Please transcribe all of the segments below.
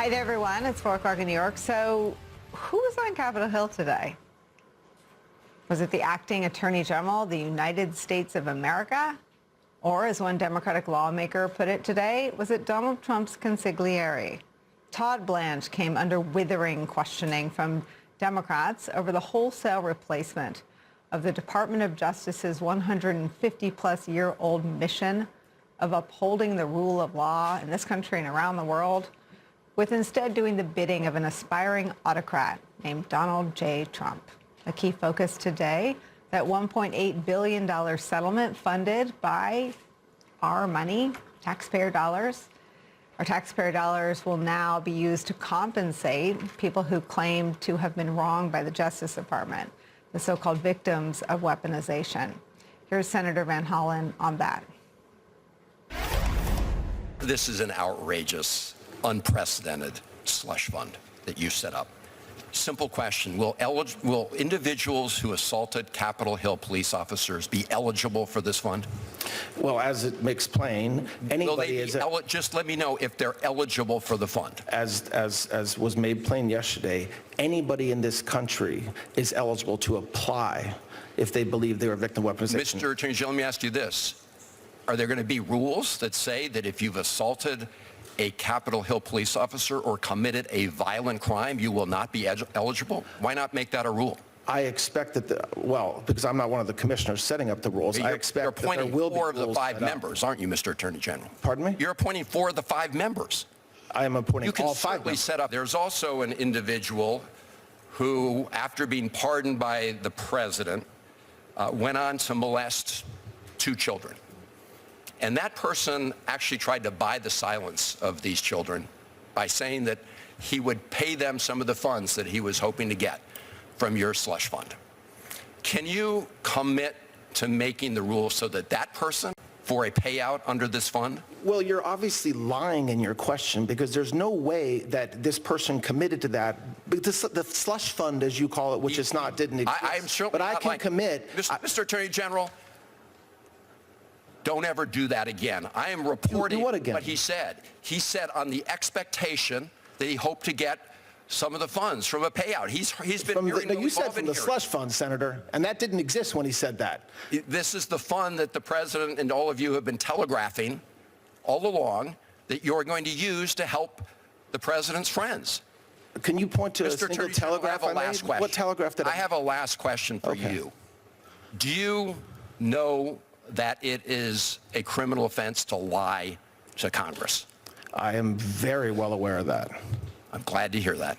Hi there, everyone. It's 4 o'clock in New York. So who was on Capitol Hill today? Was it the acting Attorney General of the United States of America? Or, as one Democratic lawmaker put it today, was it Donald Trump's consigliere? Todd Blanche came under withering questioning from Democrats over the wholesale replacement of the Department of Justice's 150-plus-year-old mission of upholding the rule of law in this country and around the world, with instead doing the bidding of an aspiring autocrat named Donald J. Trump. A key focus today, that $1.8 billion settlement funded by our money, taxpayer dollars. Our taxpayer dollars will now be used to compensate people who claim to have been wronged by the Justice Department, the so-called victims of weaponization. Here's Senator Van Hollen on that. This is an outrageous, unprecedented slush fund that you set up. Simple question. Will individuals who assaulted Capitol Hill police officers be eligible for this fund? Well, as it makes plain, anybody is... Just let me know if they're eligible for the fund. As was made plain yesterday, anybody in this country is eligible to apply if they believe they were victim of weaponization. Mr. Attorney General, let me ask you this. Are there going to be rules that say that if you've assaulted a Capitol Hill police officer or committed a violent crime, you will not be eligible? Why not make that a rule? I expect that, because I'm not one of the commissioners setting up the rules, I expect that there will be rules. You're appointing 4 of the 5 members, aren't you, Mr. Attorney General? Pardon me? You're appointing 4 of the 5 members. I am appointing all 5 members. You can certainly set up. There's also an individual who, after being pardoned by the president, went on to molest 2 children. And that person actually tried to buy the silence of these children by saying that he would pay them some of the funds that he was hoping to get from your slush fund. Can you commit to making the rules so that that person, for a payout under this fund? Well, you're obviously lying in your question, because there's no way that this person committed to that. The slush fund, as you call it, which is not, didn't exist. I'm sure, but I can commit. Mr. Attorney General, don't ever do that again. I am reporting what he said. He said on the expectation that he hoped to get some of the funds from a payout. He's been you said from the slush fund, Senator, and that didn't exist when he said that. This is the fund that the president and all of you have been telegraphing all along that you're going to use to help the president's friends. Can you point to a single telegraph I made? What telegraph did I have a last question for you. Do you know that it is a criminal offense to lie to Congress? I am very well aware of that. I'm glad to hear that.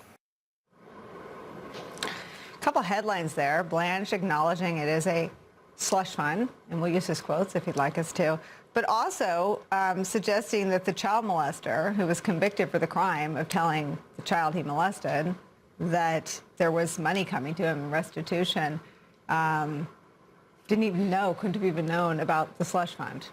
A couple headlines there. Blanche acknowledging it is a slush fund, and we'll use his quotes if you'd like us to, but also suggesting that the child molester who was convicted for the crime of telling the child he molested that there was money coming to him in restitution didn't even know, couldn't have even known about the slush fund.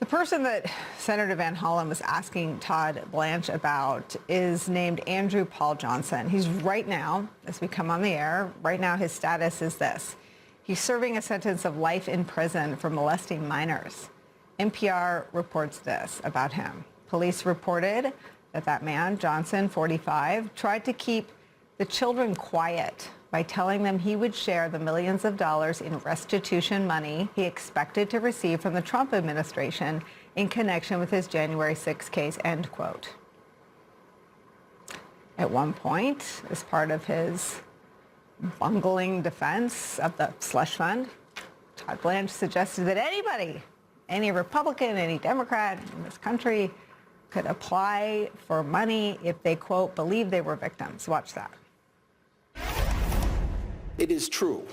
The person that Senator Van Hollen was asking Todd Blanche about is named Andrew Paul Johnson. He's right now, as we come on the air, right now his status is this. He's serving a sentence of life in prison for molesting minors. NPR reports this about him. Police reported that that man, Johnson, 45, tried to keep the children quiet by telling them he would share the millions of dollars in restitution money he expected to receive from the Trump administration in connection with his January 6 case, end quote. At one point, as part of his bungling defense of the slush fund, Todd Blanche suggested that anybody, any Republican, any Democrat in this country could apply for money if they, quote, believe they were victims. Watch that. It is true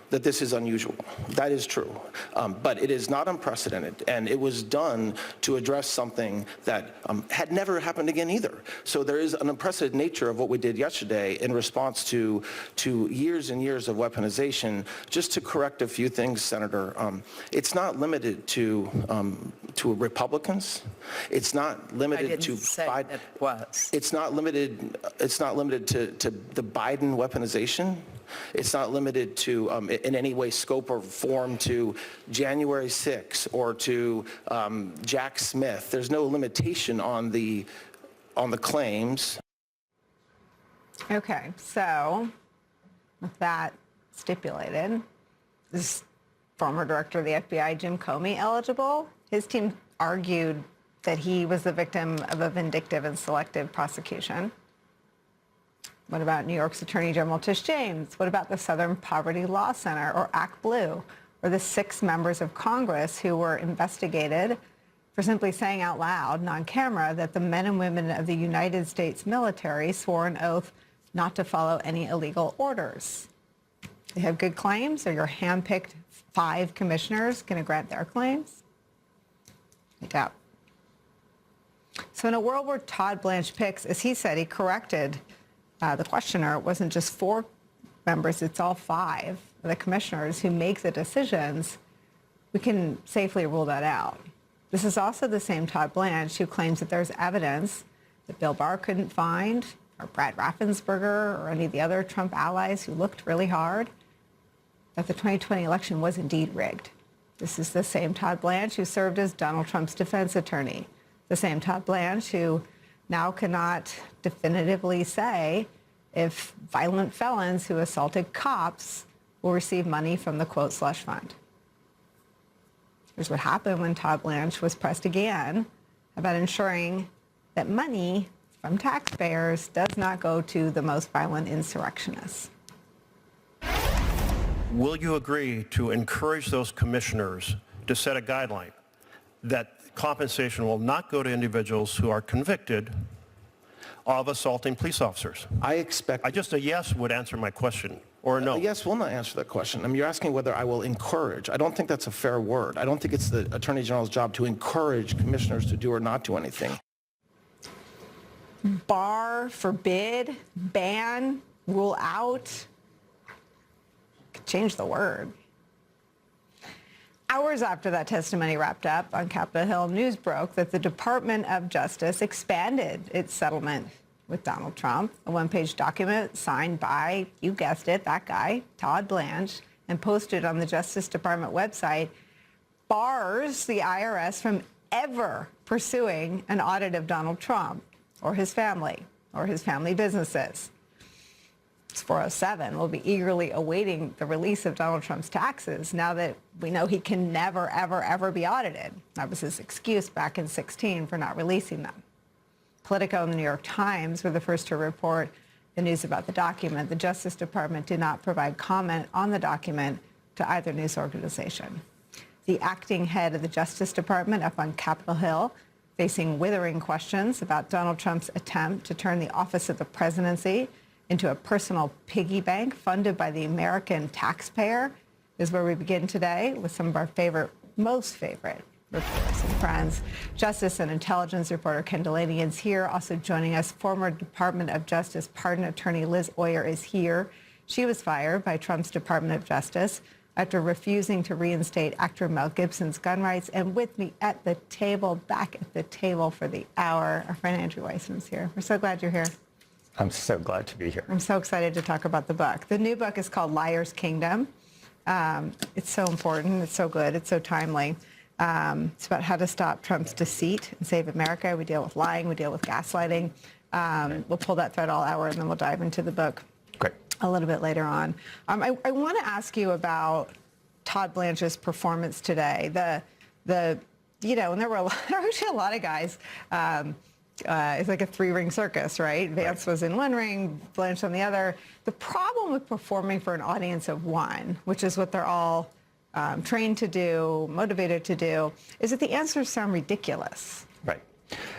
that this is unusual. That is true. But it is not unprecedented, and it was done to address something that had never happened again either. So there is an unprecedented nature of what we did yesterday in response to years and years of weaponization. Just to correct a few things, Senator, it's not limited to Republicans. It's not limited to Biden. It's not limited to the Biden weaponization. It's not limited to, in any way, scope or form to January 6 or to Jack Smith. There's no limitation on the on the claims. Okay, so with that stipulated, is former director of the FBI, Jim Comey, eligible? His team argued that he was the victim of a vindictive and selective prosecution. What about New York's Attorney General Tish James? What about the Southern Poverty Law Center or Act Blue, or the 6 members of Congress who were investigated for simply saying out loud, non-camera, that the men and women of the United States military swore an oath not to follow any illegal orders? They have good claims? Are your hand-picked 5 commissioners going to grant their claims? I doubt. So in a world where Todd Blanche picks, as he said, he corrected the questioner, it wasn't just 4 members, it's all 5 of the commissioners who make the decisions, we can safely rule that out. This is also the same Todd Blanche who claims that there's evidence that Bill Barr couldn't find, or Brad Raffensperger, or any of the other Trump allies who looked really hard, that the 2020 election was indeed rigged. This is the same Todd Blanche who served as Donald Trump's defense attorney, the same Todd Blanche who now cannot definitively say if violent felons who assaulted cops will receive money from the quote slush fund. Here's what happened when Todd Blanche was pressed again about ensuring that money from taxpayers does not go to the most violent insurrectionists. Will you agree to encourage those commissioners to set a guideline that compensation will not go to individuals who are convicted of assaulting police officers? I expect... Just a yes would answer my question, or a no. A yes will not answer that question. I mean, you're asking whether I will encourage. I don't think that's a fair word. I don't think it's the Attorney General's job to encourage commissioners to do or not do anything. Bar, forbid, ban, rule out. Could change the word. Hours after that testimony wrapped up on Capitol Hill, news broke that the Department of Justice expanded its settlement with Donald Trump. A one-page document signed by, you guessed it, that guy, Todd Blanche, and posted on the Justice Department website, bars the IRS from ever pursuing an audit of Donald Trump or his family businesses. 407 will be eagerly awaiting the release of Donald Trump's taxes now that we know he can never, ever, ever be audited. That was his excuse back in 2016 for not releasing them. Politico and the New York Times were the first to report the news about the document. The Justice Department did not provide comment on the document to either news organization. The acting head of the Justice Department up on Capitol Hill, facing withering questions about Donald Trump's attempt to turn the office of the presidency into a personal piggy bank funded by the American taxpayer, is where we begin today with some of our most favorite reporters and friends. Justice and Intelligence reporter Ken Delaney is here. Also joining us, former Department of Justice pardon attorney Liz Oyer is here. She was fired by Trump's Department of Justice after refusing to reinstate actor Mel Gibson's gun rights. And with me at the table, back at the table for the hour, our friend Andrew Weissman's here. We're so glad you're here. I'm so glad to be here. I'm so excited to talk about the book. The new book is called Liar's Kingdom. It's so important. It's so good. It's so timely. It's about how to stop Trump's deceit and save America. We deal with lying. We deal with gaslighting. We'll pull that thread all hour, and then we'll dive into the book Great. a little bit later on. I want to ask you about Todd Blanche's performance today. And there were actually a lot of guys. It's like a 3-ring circus, right? Vance was in one ring, Blanche on the other. The problem with performing for an audience of one, which is what they're all trained to do, motivated to do, is that the answers sound ridiculous. Right.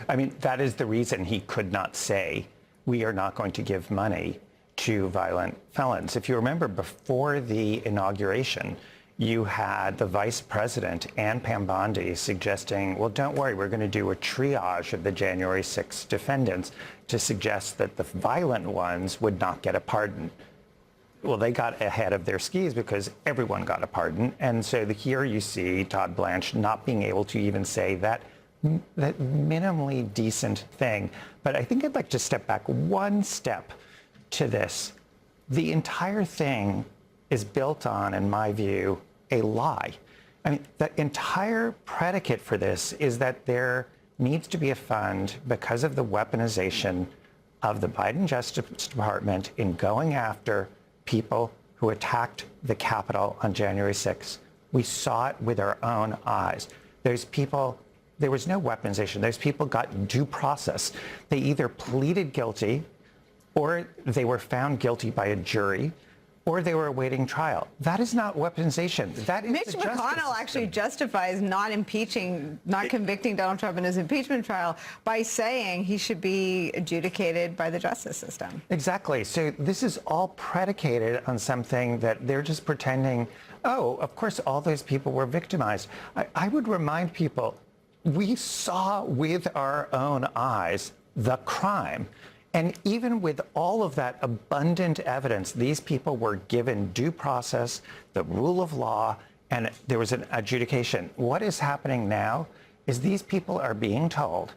I mean, that is the reason he could not say, we are not going to give money to violent felons. If you remember, before the inauguration, you had the vice president and Pam Bondi suggesting, well, don't worry, we're going to do a triage of the January 6th defendants to suggest that the violent ones would not get a pardon. Well, they got ahead of their skis because everyone got a pardon. And so here you see Todd Blanche not being able to even say that minimally decent thing. But I think I'd like to step back one step to this. The entire thing is built on, in my view, a lie. I mean, the entire predicate for this is that they're needs to be a fund because of the weaponization of the Biden Justice Department in going after people who attacked the Capitol on January 6th. We saw it with our own eyes. Those people, there was no weaponization. Those people got due process. They either pleaded guilty or they were found guilty by a jury, or they were awaiting trial. That is not weaponization. That is Mitch the justice McConnell system. actually justifies not convicting Donald Trump in his impeachment trial by saying he should be adjudicated by the justice system. Exactly. So this is all predicated on something that they're just pretending, oh, of course, all those people were victimized. I would remind people, we saw with our own eyes the crime. And even with all of that abundant evidence, these people were given due process, the rule of law, and there was an adjudication. What is happening now is these people are being told,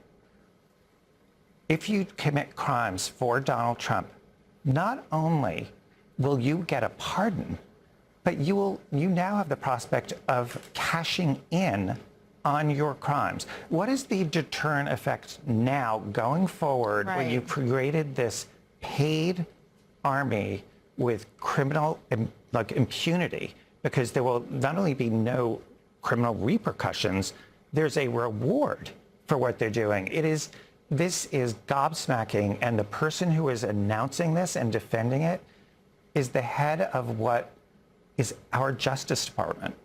if you commit crimes for Donald Trump, not only will you get a pardon, but you now have the prospect of cashing in on your crimes. What is the deterrent effect now going forward when you created this paid army with criminal impunity? Because there will not only be no criminal repercussions, there's a reward for what they're doing. This is gobsmacking, and the person who is announcing this and defending it is the head of what is our Justice Department.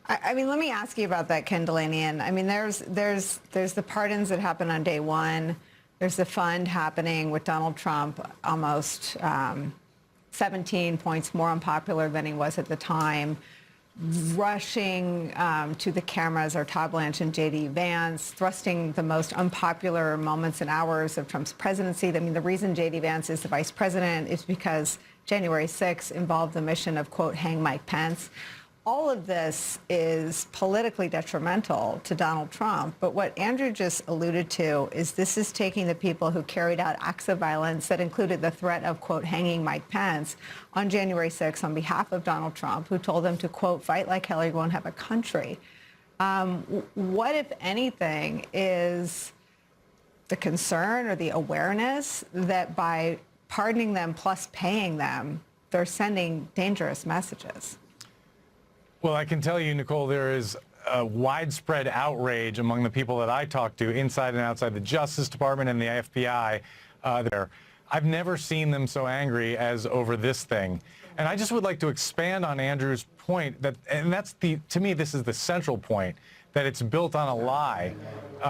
I mean, let me ask you about that, Ken Delanian. I mean, there's the pardons that happen on day one. There's the fund happening with Donald Trump, almost 17 points more unpopular than he was at the time. Rushing to the cameras are Todd Blanche and J.D. Vance, thrusting the most unpopular moments and hours of Trump's presidency. I mean, the reason J.D. Vance is the vice president is because January 6th involved the mission of, quote, hang Mike Pence. All of this is politically detrimental to Donald Trump. But what Andrew just alluded to is this is taking the people who carried out acts of violence that included the threat of, quote, hanging Mike Pence on January 6th on behalf of Donald Trump, who told them to, quote, fight like hell or you won't have a country. What, if anything, is the concern or the awareness that by pardoning them plus paying them, they're sending dangerous messages? Well, I can tell you, Nicole, there is a widespread outrage among the people that I talk to inside and outside the Justice Department and the FBI there. I've never seen them so angry as over this thing. And I just would like to expand on Andrew's point, and that's to me, this is the central point, that it's built on a lie,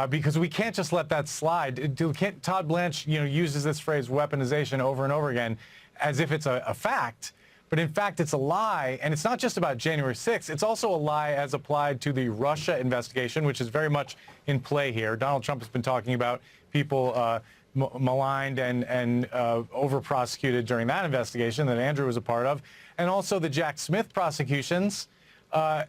because we can't just let that slide. Todd Blanche, uses this phrase weaponization over and over again as if it's a fact. But in fact, it's a lie, and it's not just about January 6th. It's also a lie as applied to the Russia investigation, which is very much in play here. Donald Trump has been talking about people maligned and over-prosecuted during that investigation that Andrew was a part of, and also the Jack Smith prosecutions. Now,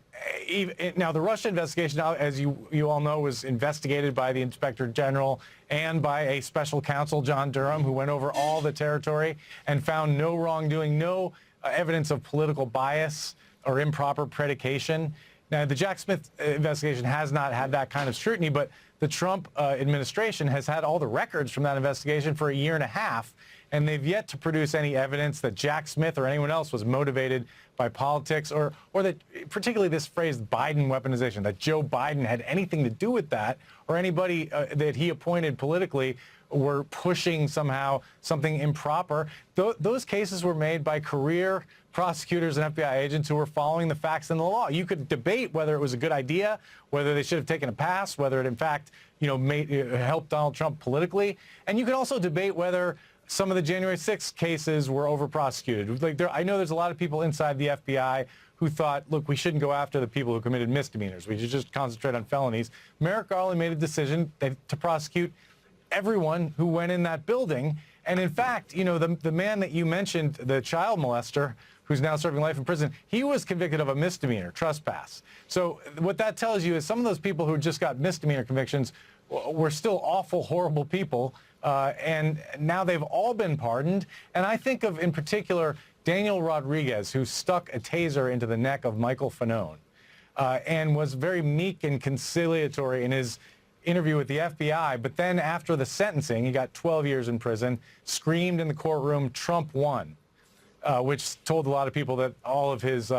the Russia investigation, as you all know, was investigated by the Inspector General and by a special counsel, John Durham, who went over all the territory and found no wrongdoing, no evidence of political bias or improper predication. Now, the Jack Smith investigation has not had that kind of scrutiny, but the Trump administration has had all the records from that investigation for a year and a half, and they've yet to produce any evidence that Jack Smith or anyone else was motivated by politics or that, particularly this phrase, Biden weaponization, that Joe Biden had anything to do with that, or anybody that he appointed politically were pushing somehow something improper. Those cases were made by career prosecutors and FBI agents who were following the facts and the law. You could debate whether it was a good idea, whether they should have taken a pass, whether it in fact, helped Donald Trump politically. And you could also debate whether some of the January 6th cases were over-prosecuted. I know there's a lot of people inside the FBI who thought, look, we shouldn't go after the people who committed misdemeanors. We should just concentrate on felonies. Merrick Garland made a decision to prosecute everyone who went in that building. And in fact, the man that you mentioned, the child molester, who's now serving life in prison, he was convicted of a misdemeanor, trespass. So what that tells you is some of those people who just got misdemeanor convictions were still awful, horrible people. And now they've all been pardoned. And I think of, in particular, Daniel Rodriguez, who stuck a taser into the neck of Michael Fanone and was very meek and conciliatory in his interview with the FBI, but then after the sentencing, he got 12 years in prison, screamed in the courtroom, Trump won, which told a lot of people that all of his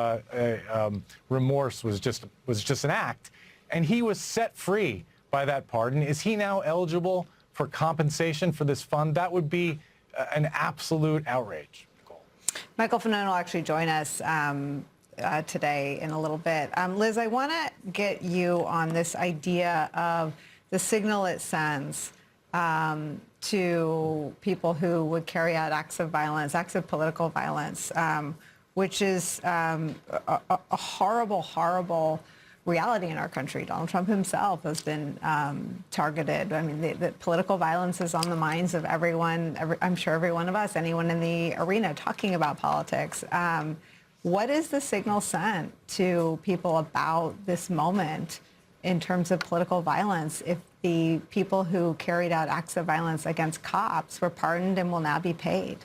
remorse was just an act. And he was set free by that pardon. Is he now eligible for compensation for this fund? That would be an absolute outrage. Michael Fanone will actually join us today in a little bit. Liz, I want to get you on this idea of the signal it sends to people who would carry out acts of violence, acts of political violence, which is a horrible, horrible reality in our country. Donald Trump himself has been targeted. I mean, the political violence is on the minds of everyone, I'm sure every one of us, anyone in the arena talking about politics. What is the signal sent to people about this moment in terms of political violence if the people who carried out acts of violence against cops were pardoned and will now be paid?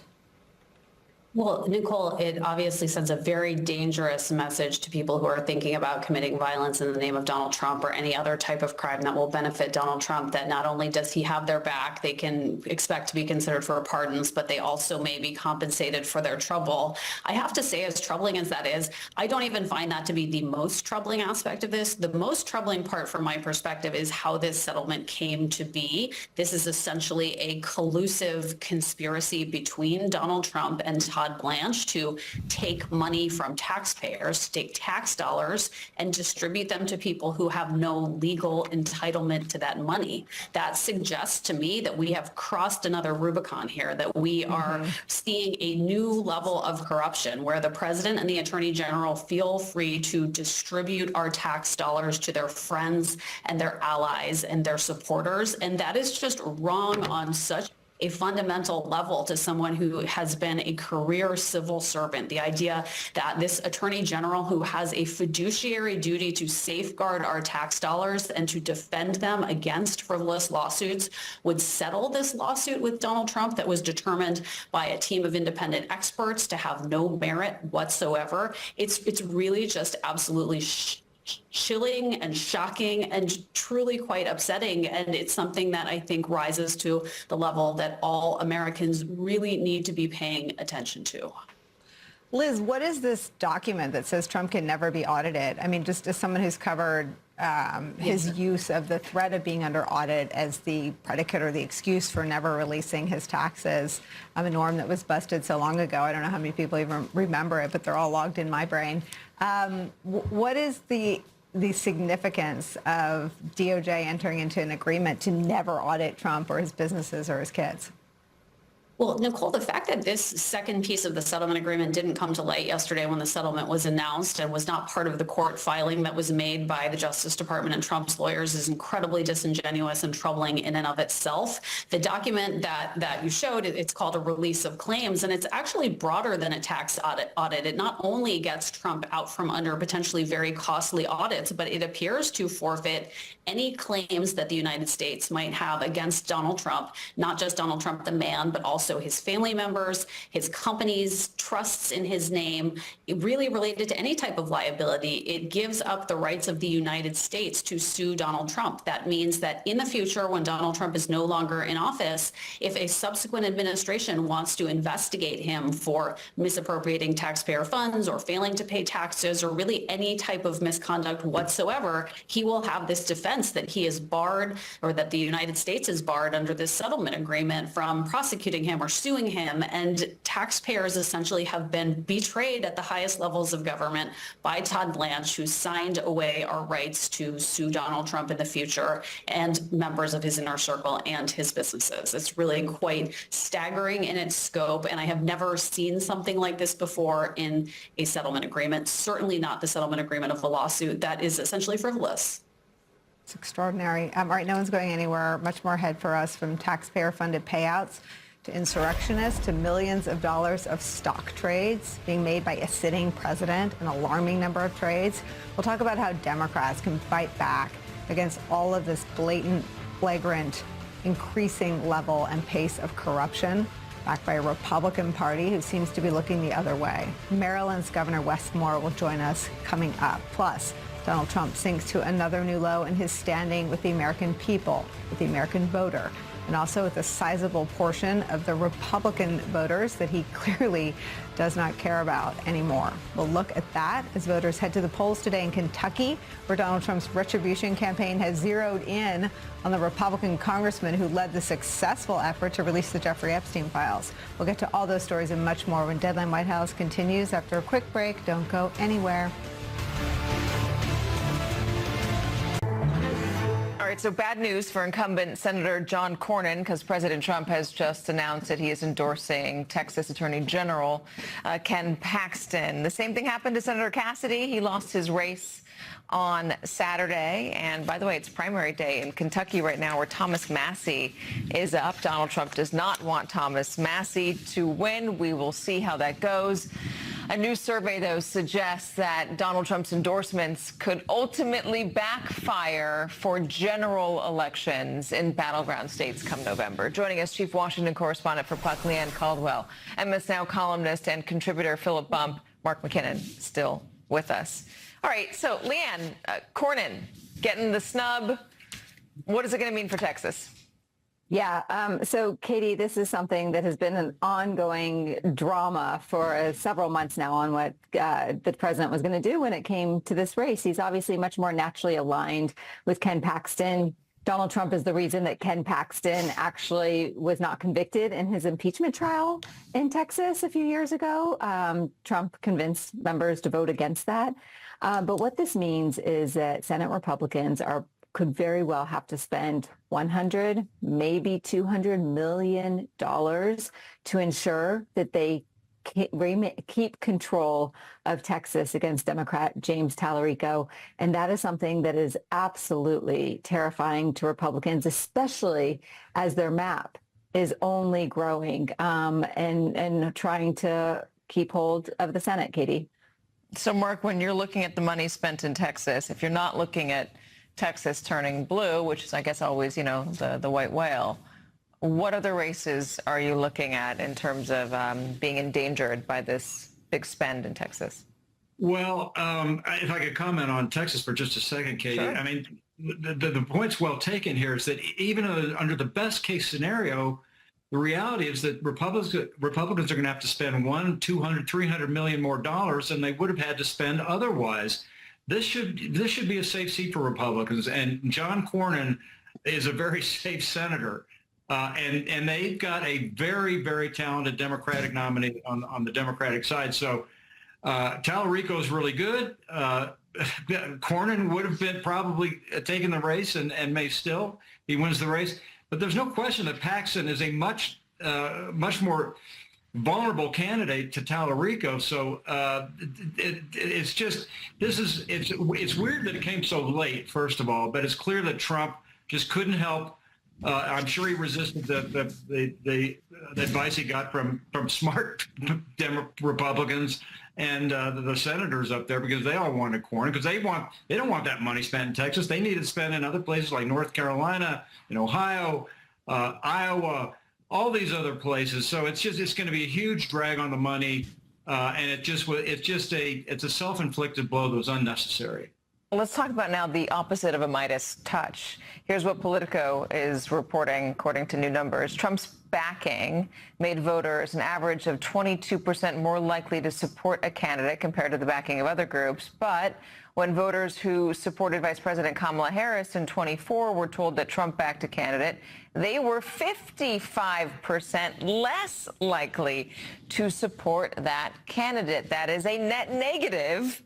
Well, Nicole, it obviously sends a very dangerous message to people who are thinking about committing violence in the name of Donald Trump or any other type of crime that will benefit Donald Trump, that not only does he have their back, they can expect to be considered for pardons, but they also may be compensated for their trouble. I have to say, as troubling as that is, I don't even find that to be the most troubling aspect of this. The most troubling part from my perspective is how this settlement came to be. This is essentially a collusive conspiracy between Donald Trump and Todd Blanche to take money from taxpayers, take tax dollars, and distribute them to people who have no legal entitlement to that money. That suggests to me that we have crossed another Rubicon here, that we are seeing a new level of corruption where the president and the attorney general feel free to distribute our tax dollars to their friends and their allies and their supporters. And that is just wrong on such a fundamental level to someone who has been a career civil servant. The idea that this attorney general who has a fiduciary duty to safeguard our tax dollars and to defend them against frivolous lawsuits would settle this lawsuit with Donald Trump that was determined by a team of independent experts to have no merit whatsoever. It's really just absolutely chilling and shocking and truly quite upsetting. And it's something that I think rises to the level that all Americans really need to be paying attention to. Liz, what is this document that says Trump can never be audited? I mean, just as someone who's covered his use of the threat of being under audit as the predicate or the excuse for never releasing his taxes, a norm that was busted so long ago. I don't know how many people even remember it, but they're all logged in my brain. What is the significance of DOJ entering into an agreement to never audit Trump or his businesses or his kids? Well, Nicole, the fact that this second piece of the settlement agreement didn't come to light yesterday when the settlement was announced and was not part of the court filing that was made by the Justice Department and Trump's lawyers is incredibly disingenuous and troubling in and of itself. The document that you showed, it's called a release of claims, and it's actually broader than a tax audit. It not only gets Trump out from under potentially very costly audits, but it appears to forfeit any claims that the United States might have against Donald Trump, not just Donald Trump the man, but also his family members, his companies, trusts in his name, really related to any type of liability. It gives up the rights of the United States to sue Donald Trump. That means that in the future, when Donald Trump is no longer in office, if a subsequent administration wants to investigate him for misappropriating taxpayer funds or failing to pay taxes or really any type of misconduct whatsoever, he will have this defense that he is barred, or that the United States is barred under this settlement agreement from prosecuting him or suing him. And taxpayers essentially have been betrayed at the highest levels of government by Todd Blanche, who signed away our rights to sue Donald Trump in the future and members of his inner circle and his businesses. It's really quite staggering in its scope, and I have never seen something like this before in a settlement agreement, certainly not the settlement agreement of a lawsuit that is essentially frivolous. It's extraordinary. All right, no one's going anywhere. Much more ahead for us, from taxpayer-funded payouts to insurrectionists to millions of dollars of stock trades being made by a sitting president, an alarming number of trades. We'll talk about how Democrats can fight back against all of this blatant, flagrant, increasing level and pace of corruption, backed by a Republican Party who seems to be looking the other way. Maryland's Governor Wes Moore will join us coming up. Plus, Donald Trump sinks to another new low in his standing with the American people, with the American voter, and also with a sizable portion of the Republican voters that he clearly does not care about anymore. We'll look at that as voters head to the polls today in Kentucky, where Donald Trump's retribution campaign has zeroed in on the Republican congressman who led the successful effort to release the Jeffrey Epstein files. We'll get to all those stories and much more when Deadline White House continues after a quick break. Don't go anywhere. All right, so bad news for incumbent Senator John Cornyn, because President Trump has just announced that he is endorsing Texas Attorney General Ken Paxton. The same thing happened to Senator Cassidy. He lost his race on Saturday. And by the way, it's primary day in Kentucky right now where Thomas Massie is up. Donald Trump does not want Thomas Massie to win. We will see how that goes. A new survey, though, suggests that Donald Trump's endorsements could ultimately backfire for general elections in battleground states come November. Joining us, Chief Washington Correspondent for Puck, Leanne Caldwell, MS NOW columnist and contributor Philip Bump, Mark McKinnon, still with us. All right, so Leanne, Cornyn getting the snub. What is it going to mean for Texas? Yeah. So, Katie, this is something that has been an ongoing drama for several months now on what the president was going to do when it came to this race. He's obviously much more naturally aligned with Ken Paxton. Donald Trump is the reason that Ken Paxton actually was not convicted in his impeachment trial in Texas a few years ago. Trump convinced members to vote against that. But what this means is that Senate Republicans could very well have to spend $100, maybe $200 million to ensure that they keep control of Texas against Democrat James Tallarico. And that is something that is absolutely terrifying to Republicans, especially as their map is only growing and trying to keep hold of the Senate, Katie. So, Mark, when you're looking at the money spent in Texas, if you're not looking at Texas turning blue, which is, I guess, always, the white whale, what other races are you looking at in terms of being endangered by this big spend in Texas? Well, if I could comment on Texas for just a second, Katie. Sure. I mean, the point's well taken here is that even under the best case scenario, the reality is that Republicans are going to have to spend $100, $200, $300 million more dollars than they would have had to spend otherwise. This should be a safe seat for Republicans, and John Cornyn is a very safe senator, and they've got a very, very talented Democratic nominee on the Democratic side. So Tallarico is really good. Cornyn would have been probably taking the race and may still. He wins the race, but there's no question that Paxton is a much more vulnerable candidate to Tallarico. So it's weird that it came so late, first of all, but it's clear that Trump just couldn't help. I'm sure he resisted the advice he got from smart Republicans and the senators up there, because they all wanted Cornyn, because they don't want that money spent in Texas. They need it spent in other places like North Carolina, in Ohio, Iowa, all these other places. So it's going to be a huge drag on the money, and it's a self-inflicted blow that was unnecessary. Let's talk about now the opposite of a Midas touch. Here's what Politico is reporting, according to new numbers. Trump's backing made voters an average of 22% more likely to support a candidate compared to the backing of other groups. But when voters who supported Vice President Kamala Harris in 24 were told that Trump backed a candidate, they were 55% less likely to support that candidate. That is a net negative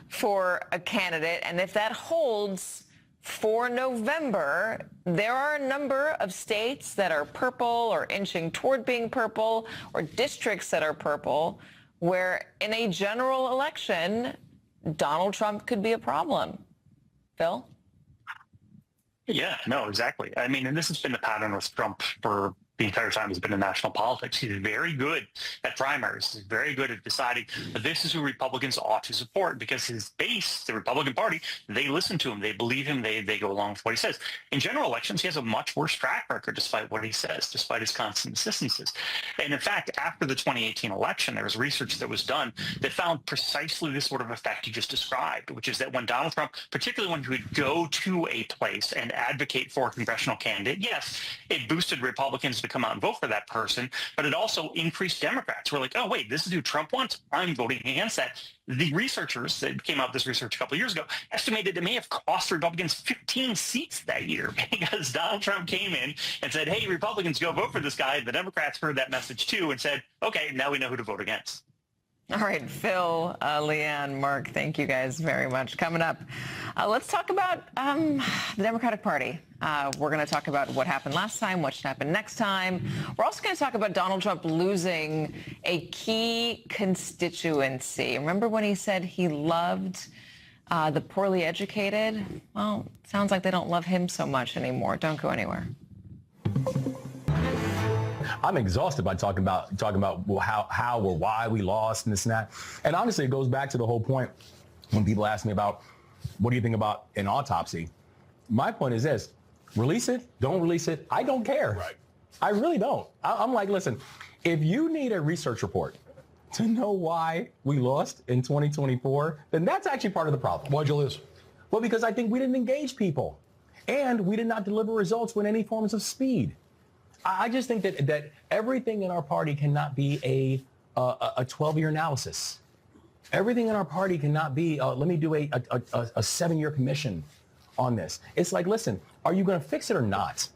for a candidate. And if that holds for November, there are a number of states that are purple or inching toward being purple, or districts that are purple, where in a general election, Donald Trump could be a problem. Phil? Yeah, no, exactly. I mean, and this has been the pattern with Trump for the entire time he's been in national politics. He's very good at primaries. He's very good at deciding that this is who Republicans ought to support, because his base, the Republican Party, they listen to him. They believe him. They go along with what he says. In general elections, he has a much worse track record despite what he says, despite his constant insistences. And in fact, after the 2018 election, there was research that was done that found precisely this sort of effect you just described, which is that when Donald Trump, particularly when he would go to a place and advocate for a congressional candidate, yes, it boosted Republicans to come out and vote for that person, but it also increased Democrats who were like, oh, wait, this is who Trump wants. I'm voting against that. The researchers that came out with this research a couple of years ago estimated it may have cost Republicans 15 seats that year because Donald Trump came in and said, hey, Republicans, go vote for this guy. The Democrats heard that message too and said, okay, now we know who to vote against. All right, Phil, Leanne, Mark, thank you guys very much. Coming up, let's talk about the Democratic Party. We're going to talk about what happened last time, what should happen next time. We're also going to talk about Donald Trump losing a key constituency. Remember when he said he loved the poorly educated? Well, sounds like they don't love him so much anymore. Don't go anywhere. I'm exhausted by talking about how or why we lost and this and that. And honestly, it goes back to the whole point when people ask me about what do you think about an autopsy. My point is this: release it, don't release it. I don't care. Right. I really don't. I'm like, listen, if you need a research report to know why we lost in 2024, then that's actually part of the problem. Why'd you lose? Well, because I think we didn't engage people, and we did not deliver results with any forms of speed. I just think that everything in our party cannot be a 12-year analysis. Everything in our party cannot be, let me do a 7-year commission on this. It's like, listen, are you going to fix it or not?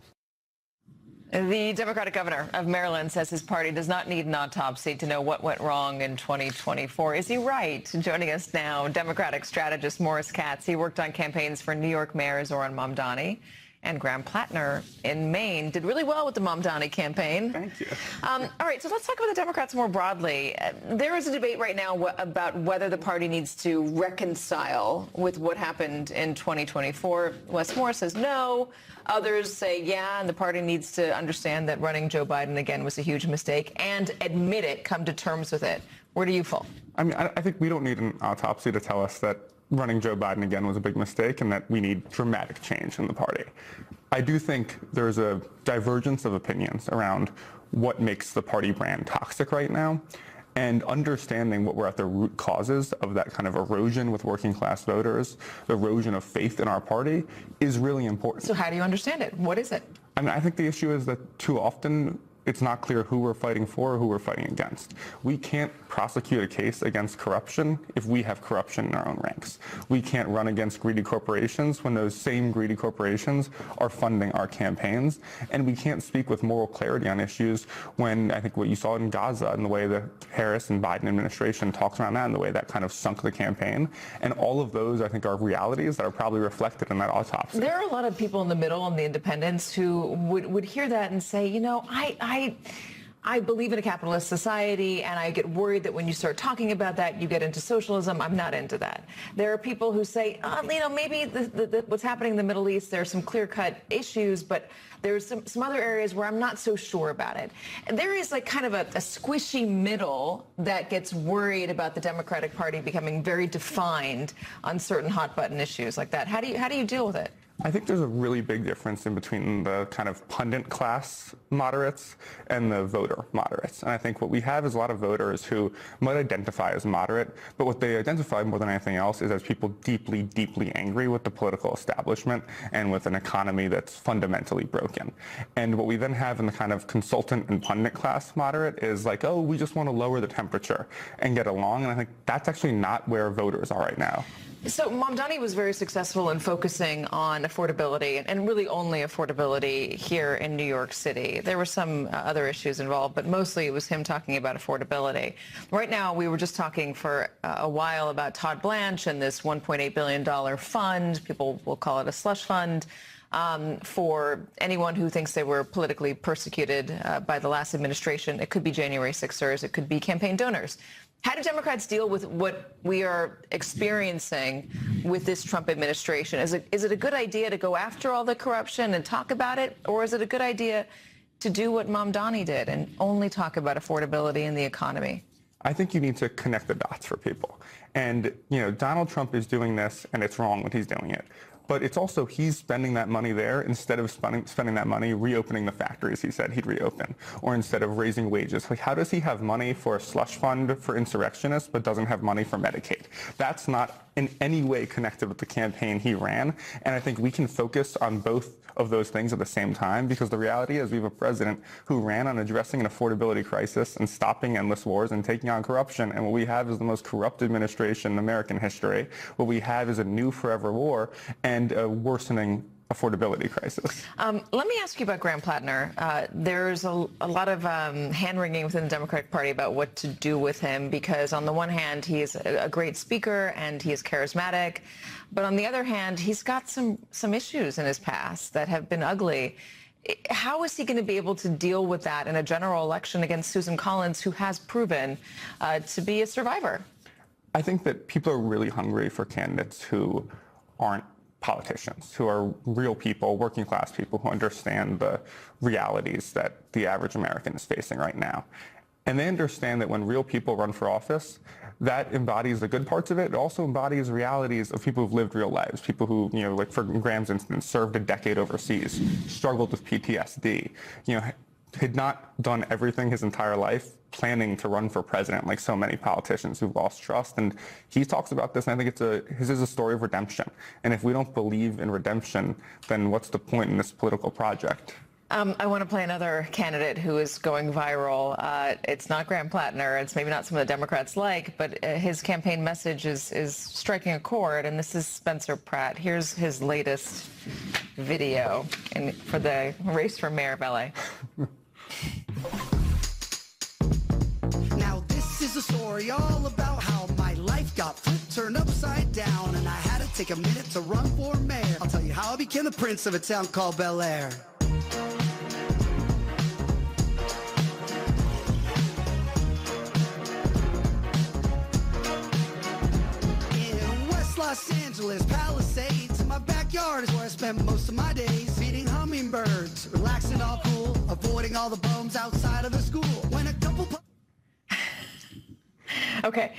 The Democratic governor of Maryland says his party does not need an autopsy to know what went wrong in 2024. Is he right? Joining us now, Democratic strategist Morris Katz. He worked on campaigns for New York Mayor Zohran Mamdani and Graham Plattner in Maine. Did really well with the Mamdani campaign. Thank you. All right, so let's talk about the Democrats more broadly. There is a debate right now about whether the party needs to reconcile with what happened in 2024. Wes Moore says no. Others say yeah, and the party needs to understand that running Joe Biden again was a huge mistake and admit it, come to terms with it. Where do you fall? I mean, I think we don't need an autopsy to tell us that running Joe Biden again was a big mistake and that we need dramatic change in the party. I do think there's a divergence of opinions around what makes the party brand toxic right now, and understanding what were at the root causes of that kind of erosion with working class voters, the erosion of faith in our party, is really important. So how do you understand it? What is it? I mean, I think the issue is that too often it's not clear who we're fighting for or who we're fighting against. We can't prosecute a case against corruption if we have corruption in our own ranks. We can't run against greedy corporations when those same greedy corporations are funding our campaigns. And we can't speak with moral clarity on issues when I think what you saw in Gaza and the way the Harris and Biden administration talks around that and the way that kind of sunk the campaign. And all of those, I think, are realities that are probably reflected in that autopsy. There are a lot of people in the middle and the independents who would hear that and say, you know, I believe in a capitalist society, and I get worried that when you start talking about that, you get into socialism. I'm not into that. There are people who say, you know, maybe what's happening in the Middle East, there are some clear-cut issues, but there's some other areas where I'm not so sure about it. And there is like kind of a squishy middle that gets worried about the Democratic Party becoming very defined on certain hot-button issues like that. How do you deal with it? I think there's a really big difference in between the kind of pundit class moderates and the voter moderates. And I think what we have is a lot of voters who might identify as moderate, but what they identify more than anything else is as people deeply, deeply angry with the political establishment and with an economy that's fundamentally broken. And what we then have in the kind of consultant and pundit class moderate is like, oh, we just want to lower the temperature and get along. And I think that's actually not where voters are right now. So Mamdani was very successful in focusing on affordability and really only affordability here in New York City. There were some other issues involved, but mostly it was him talking about affordability. Right now, we were just talking for a while about Todd Blanche and this $1.8 billion fund. People will call it a slush fund. For anyone who thinks they were politically persecuted by the last administration. It could be January 6ers. It could be campaign donors. How do Democrats deal with what we are experiencing with this Trump administration? Is it a good idea to go after all the corruption and talk about it, or is it a good idea to do what Mom Donnie did and only talk about affordability and the economy? I think you need to connect the dots for people. And, Donald Trump is doing this, and it's wrong when he's doing it. But it's also he's spending that money there instead of spending that money reopening the factories he said he'd reopen, or instead of raising wages. Like, how does he have money for a slush fund for insurrectionists but doesn't have money for Medicaid? That's not in any way connected with the campaign he ran. And I think we can focus on both of those things at the same time, because the reality is we have a president who ran on addressing an affordability crisis and stopping endless wars and taking on corruption. And what we have is the most corrupt administration in American history. What we have is a new forever war and a worsening affordability crisis. Let me ask you about Graham Plattner. There's a lot of hand-wringing within the Democratic Party about what to do with him, because on the one hand, he is a great speaker and he is charismatic, but on the other hand, he's got some issues in his past that have been ugly. How is he going to be able to deal with that in a general election against Susan Collins, who has proven to be a survivor? I think that people are really hungry for candidates who aren't politicians, who are real people, working class people who understand the realities that the average American is facing right now. And they understand that when real people run for office, that embodies the good parts of it. It also embodies realities of people who've lived real lives, people who, like for Graham's instance, served a decade overseas, struggled with PTSD, had not done everything his entire life planning to run for president, like so many politicians who've lost trust. And he talks about this, and I think his is a story of redemption. And if we don't believe in redemption, then what's the point in this political project? I want to play another candidate who is going viral. It's not Graham Plattner. It's maybe not some of the Democrats like, but his campaign message is striking a chord, and this is Spencer Pratt. Here's his latest video for the race for mayor of LA. Now this is a story all about how my life got flipped, turned upside down, and I had to take a minute to run for mayor. I'll tell you how I became the prince of a town called Bel Air. In West Los Angeles, Palisades, in my backyard is where I spent most of my days, feeding hummingbirds, relaxing all cool, avoiding all the bums outside of the school. When a couple Okay.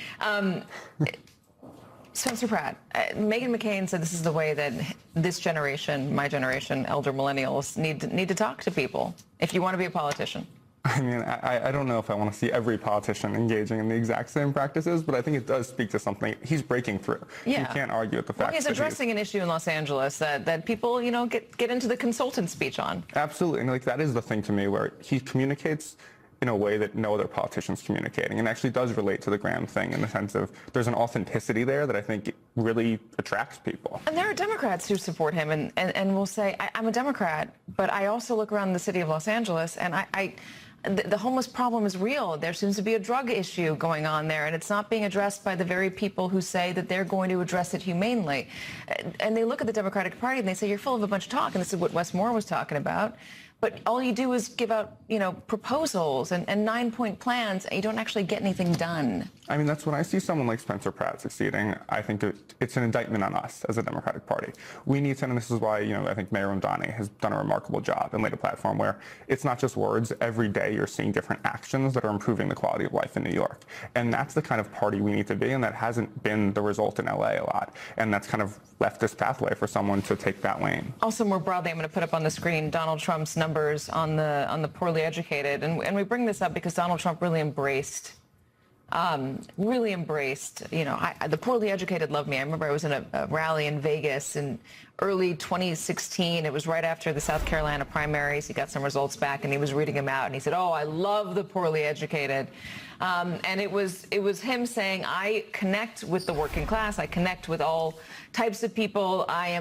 Spencer Pratt, Meghan McCain said this is the way that this generation, my generation, elder millennials, need to talk to people if you want to be a politician. I mean, I don't know if I want to see every politician engaging in the exact same practices, but I think it does speak to something. He's breaking through. Yeah. You can't argue with the fact he's that addressing an issue in Los Angeles that people, get into the consultant speech on. Absolutely. And that is the thing to me, where he communicates in a way that no other politician's communicating, and actually does relate to the Graham thing in the sense of there's an authenticity there that I think really attracts people. And there are Democrats who support him and will say, I'm a Democrat, but I also look around the city of Los Angeles and the homeless problem is real. There seems to be a drug issue going on there, and it's not being addressed by the very people who say that they're going to address it humanely. And they look at the Democratic Party and they say, you're full of a bunch of talk, and this is what Wes Moore was talking about. But all you do is give out, proposals and 9-point plans, and you don't actually get anything done. I mean, that's when I see someone like Spencer Pratt succeeding, I think it's an indictment on us as a Democratic Party. We need to, and this is why, I think Mayor Donnie has done a remarkable job and laid a platform where it's not just words. Every day you're seeing different actions that are improving the quality of life in New York. And that's the kind of party we need to be, and that hasn't been the result in LA a lot. And that's kind of left this pathway for someone to take that lane. Also, more broadly, I'm going to put up on the screen Donald Trump's numbers on the poorly educated. And we bring this up because Donald Trump really embraced, the poorly educated love me. I remember I was in a rally in Vegas in early 2016. It was right after the South Carolina primaries. He got some results back and he was reading them out. And he said, I love the poorly educated. And it was him saying, I connect with the working class. I connect with all types of people. I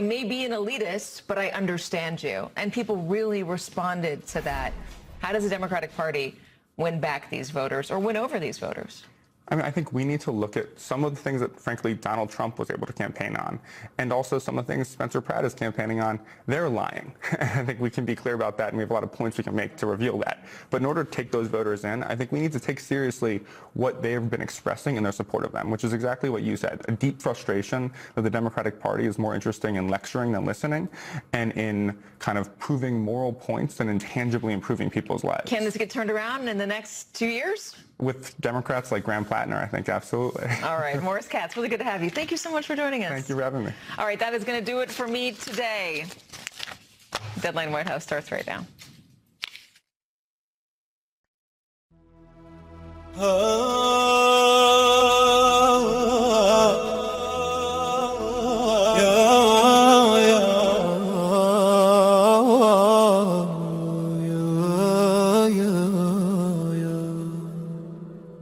may be an elitist, but I understand you. And people really responded to that. How does the Democratic Party win back these voters or win over these voters? I mean, I think we need to look at some of the things that, frankly, Donald Trump was able to campaign on, and also some of the things Spencer Pratt is campaigning on. They're lying. I think we can be clear about that, and we have a lot of points we can make to reveal that. But in order to take those voters in, I think we need to take seriously what they have been expressing in their support of them, which is exactly what you said, a deep frustration that the Democratic Party is more interested in lecturing than listening, and in kind of proving moral points than in tangibly improving people's lives. Can this get turned around in the next 2 years? With Democrats like Graham Plattner, I think absolutely. All right, Morris Katz, really good to have you. Thank you so much for joining us. Thank you for having me. All right, that is going to do it for me today. Deadline White House starts right now.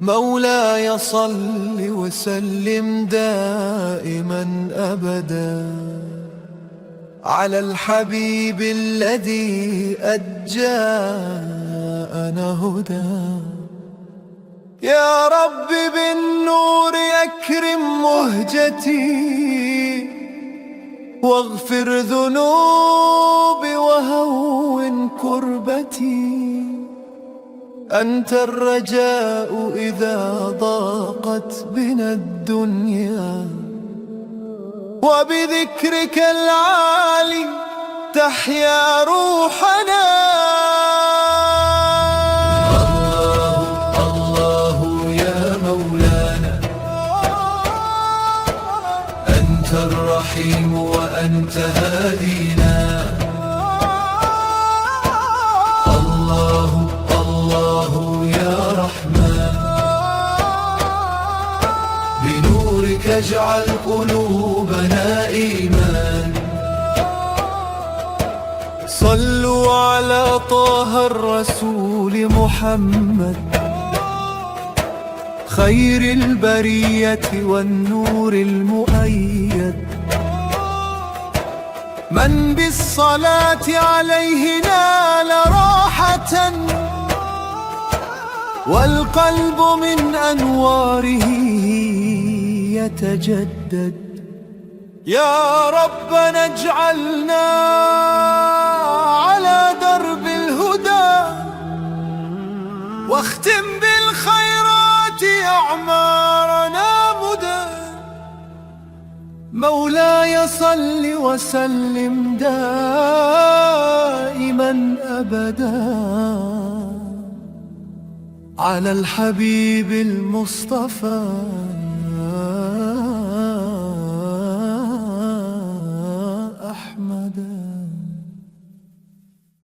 مولاي صل وسلم دائما أبدا على الحبيب الذي أجاءنا هدى يا رب بالنور أكرم مهجتي واغفر ذنوبي وهون كربتي أنت الرجاء إذا ضاقت بنا الدنيا وبذكرك العالي تحيا روحنا الله الله يا مولانا أنت الرحيم وأنت هادينا الله الله يا رحمن بنورك اجعل قلوبنا إيمان صلوا على طه الرسول محمد خير البرية والنور المؤيد من بالصلاة عليه نال راحة والقلب من أنواره يتجدد يا ربنا اجعلنا على درب الهدى واختم بالخيرات أعمارنا مدى مولاي صل وسلم دائما أبدا على الحبيب المصطفى